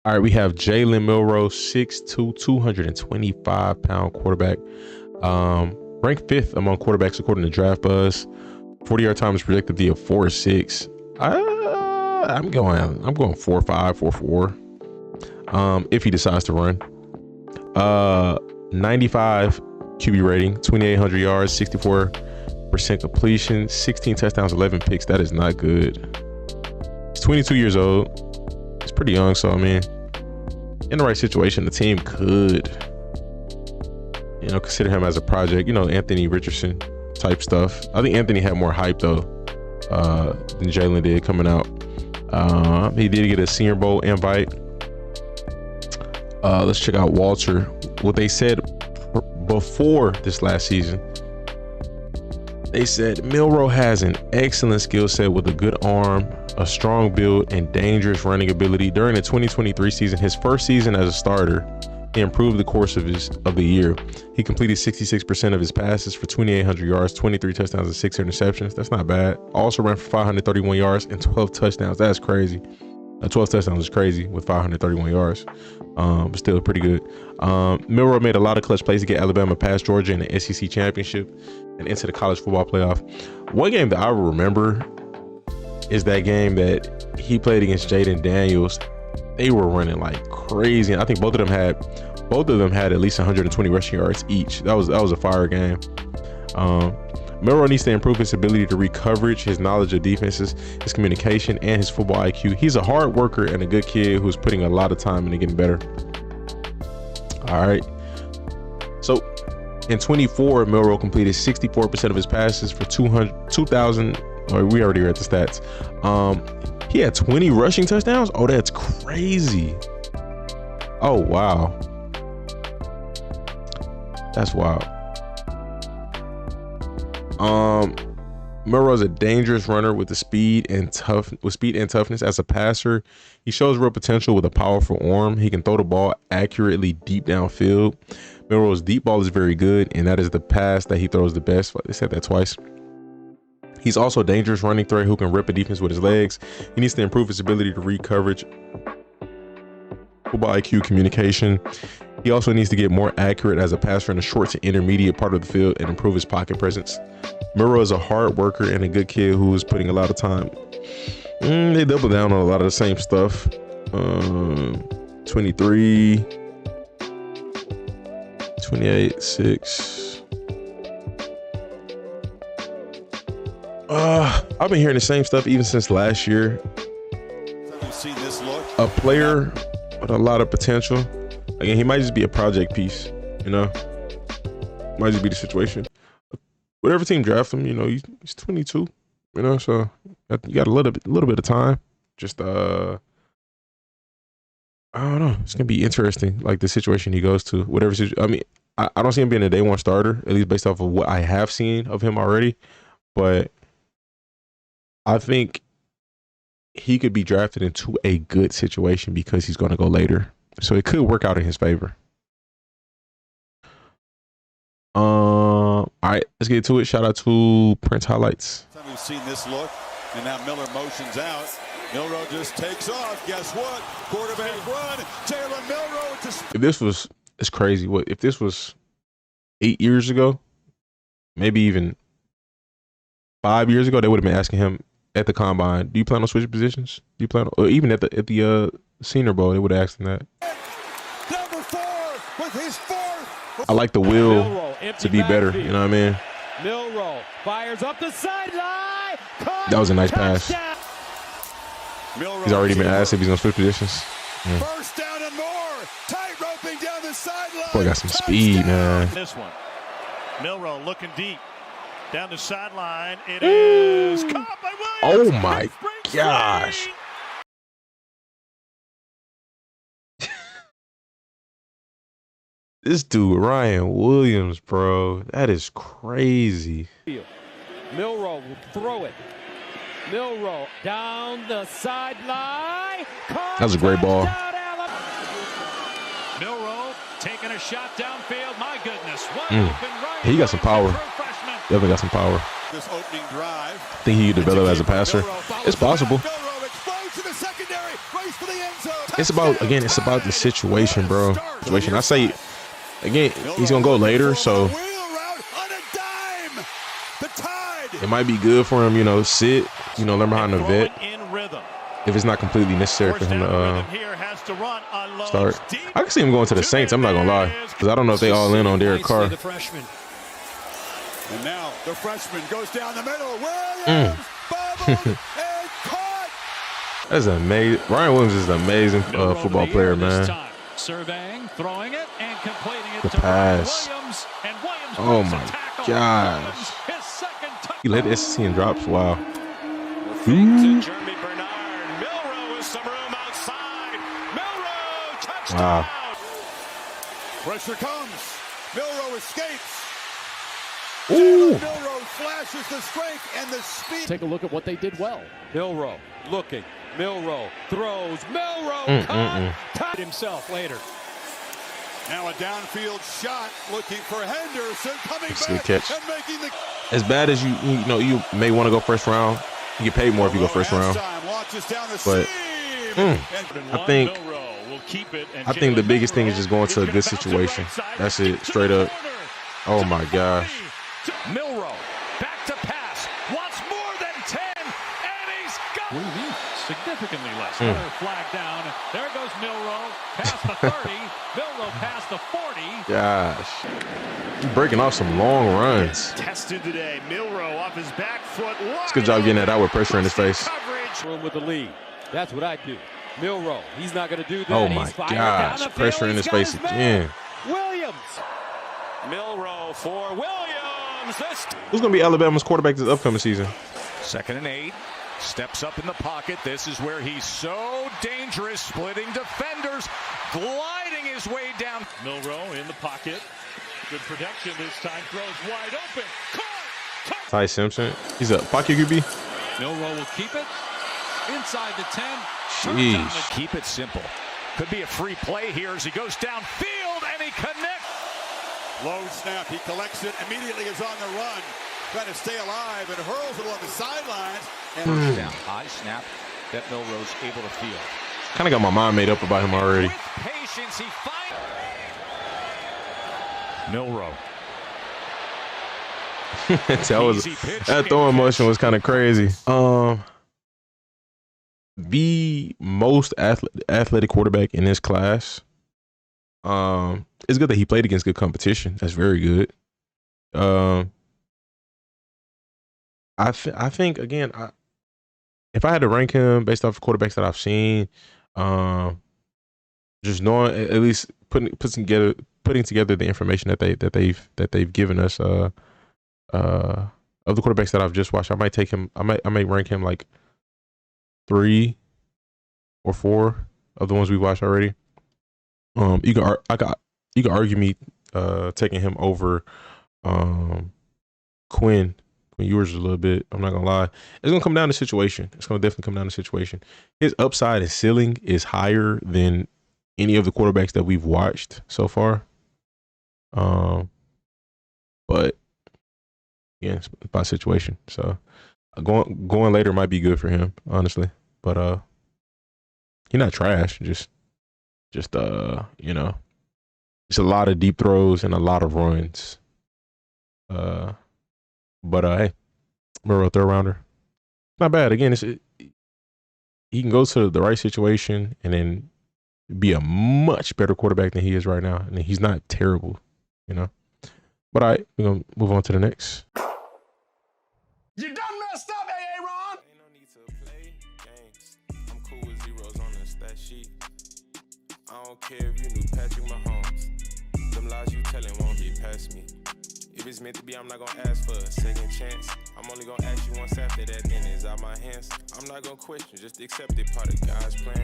All right, we have Jalen Milroe, 6'2", 225-pound quarterback. Ranked 5th among quarterbacks according to Draft Buzz. 40-yard time is projected to be a 4.6. I'm going 4.5, 4.4. If he decides to run. 95 QB rating, 2,800 yards, 64% completion, 16 touchdowns, 11 picks. That is not good. He's 22 years old. He's pretty young, so I mean, in the right situation, the team could, consider him as a project. Anthony Richardson type stuff. I think Anthony had more hype though than Jalen did coming out. He did get a Senior Bowl invite. Let's check out Walter. What they said before this last season, they said Milroe has an excellent skill set with a good arm, a strong build, and dangerous running ability. During the 2023 season, his first season as a starter, he improved the course of the year. He completed 66% of his passes for 2,800 yards, 23 touchdowns, and 6 interceptions. That's not bad. Also ran for 531 yards and 12 touchdowns. That's crazy. 12 touchdowns is crazy with 531 yards, but still pretty good. Milroe made a lot of clutch plays to get Alabama past Georgia in the SEC championship and into the college football playoff. One game that I remember is that game that he played against Jaden Daniels. They were running like crazy, and I think both of them had at least 120 rushing yards each. That was a fire game. Milroe needs to improve his ability to read coverage, his knowledge of defenses, his communication, and his football IQ. He's a hard worker and a good kid who's putting a lot of time into getting better. All right. So in 24, Milroe completed 64% of his passes for 2,000. We already read the stats. He had 20 rushing touchdowns. Oh, that's crazy. Oh, wow. That's wild. Milroe's a dangerous runner with speed and toughness. As a passer, he shows real potential with a powerful arm. He can throw the ball accurately deep downfield. Milroe's deep ball is very good, and that is the pass that he throws the best. They said that twice. He's also a dangerous running threat who can rip a defense with his legs. He needs to improve his ability to read coverage, football IQ, communication. He also needs to get more accurate as a passer in the short to intermediate part of the field and improve his pocket presence. Milroe is a hard worker and a good kid who is putting a lot of time. They double down on a lot of the same stuff. 23, 28, 6. I've been hearing the same stuff even since last year. A player with a lot of potential. Again, he might just be a project piece, Might just be the situation. Whatever team drafts him, he's 22, so you got a little bit of time. Just I don't know. It's gonna be interesting, like the situation he goes to. Whatever situation. I mean, I don't see him being a day one starter, at least based off of what I have seen of him already. But I think he could be drafted into a good situation because he's going to go later. So it could work out in his favor. All right, let's get to it. Shout out to Prince Highlights. We've seen this look, and now Miller motions out. Milroe just takes off. Guess what? Quarterback run. Jalen Milroe. It's crazy. If this was 8 years ago, maybe even 5 years ago, they would have been asking him at the combine, do you plan on switching positions? Do you plan on, or even at the Senior Bowl, they would have asked him that. Number 4 with his 4th. I like the will to be better, you know what I mean? Milroe fires up the sideline. That was a nice pass. He's already been asked if he's gonna switch positions. First down and more. Tight roping down the sideline. Boy, got some speed, man. This one. Milroe looking deep. Down the sideline. It is caught by Williams. Oh my gosh. This dude, Ryan Williams, bro. That is crazy. Milroe will throw it. Milroe down the sideline. That was a great ball. Milroe taking a shot downfield. My goodness. Open right. He got some power. Definitely got some power. This opening drive. I think he could develop as a passer. It's possible. Milroe explodes to the secondary. race for the end zone. It's about, again, it's about the situation, bro. Situation. I say, again, he's going to go later, so it might be good for him, you know, sit, you know, learn behind the vet. If it's not completely necessary for him to start. I can see him going to the Saints, I'm not going to lie. Because I don't know if they all in on Derek Carr. And now the freshman goes down the middle. Williams, bubbled, and caught. That's amazing. Ryan Williams is an amazing football player, man. Surveying, throwing it, and completing it the to pass. Williams. And Williams oh my gosh. His second He led the SEC in drops. Wow. Wow. Pressure comes. Milroe escapes. Ooh. Milroe flashes the strength and the speed. Take a look at what they did well. Milroe looking. Milroe throws. Milroe caught himself later. Now a downfield shot looking for Henderson coming That's back a good catch. and making the As bad as you know, you may want to go first round. You get paid more if you go first round. But I think the biggest thing is just going to a good situation. That's it, straight up. Oh my gosh. Milroe back to pass. Wants more than 10, and he's got. What do you mean? Significantly less. Another flag down. There goes Milroe past the 30. Milroe past the 40. Gosh, he's breaking off some long runs. Tested today. Milroe off his back foot. It's a good job getting that out with pressure in his face. Room with the lead. That's what I do. Milroe, he's not going to do that. Oh my gosh, pressure in his face again. Williams. Milroe for Williams. Who's going to be Alabama's quarterback this upcoming season? 2nd and 8. Steps up in the pocket. This is where he's so dangerous, splitting defenders, gliding his way down. Milroe in the pocket. Good protection this time. Throws wide open. Caught. Ty Simpson. He's a pocket QB. Milroe will keep it inside the 10. Jeez. Keep it simple. Could be a free play here as he goes downfield and he connects. Low snap. He collects it. Immediately is on the run. Trying to stay alive and hurls it along the sidelines. And down. High snap that Milroe's able to field. Kind of got my mind made up about him already. With patience, he finds Milroe. That throwing motion was kind of crazy. The most athletic quarterback in this class. It's good that he played against good competition. That's very good. I think again, if I had to rank him based off the quarterbacks that I've seen, just knowing at least putting together the information that they've given us of the quarterbacks that I've just watched, I might take him. I might rank him like 3 or 4 of the ones we watched already. You can argue me taking him over Quinn Ewers a little bit. I'm not gonna lie. It's gonna come down to situation. It's gonna definitely come down to situation. His upside and ceiling is higher than any of the quarterbacks that we've watched so far. But yeah, it's about situation. So going later might be good for him, honestly. But he's not trash. Just you know, it's a lot of deep throws and a lot of runs. But hey, Milroe, 3rd rounder, not bad. Again, he can go to the right situation and then be a much better quarterback than he is right now. And he's not terrible, you know. But all right, we're gonna move on to the next. You done messed up, Aaron. Ain't no need to play games. I'm cool with zeros on the stat sheet. I don't care if you knew Patrick Mahomes. Them lies you telling won't get past me. If it's meant to be, I'm not gonna ask for a second chance. I'm only gonna ask you once after that, then it's out my hands. I'm not gonna question, just accept it, part of God's plan.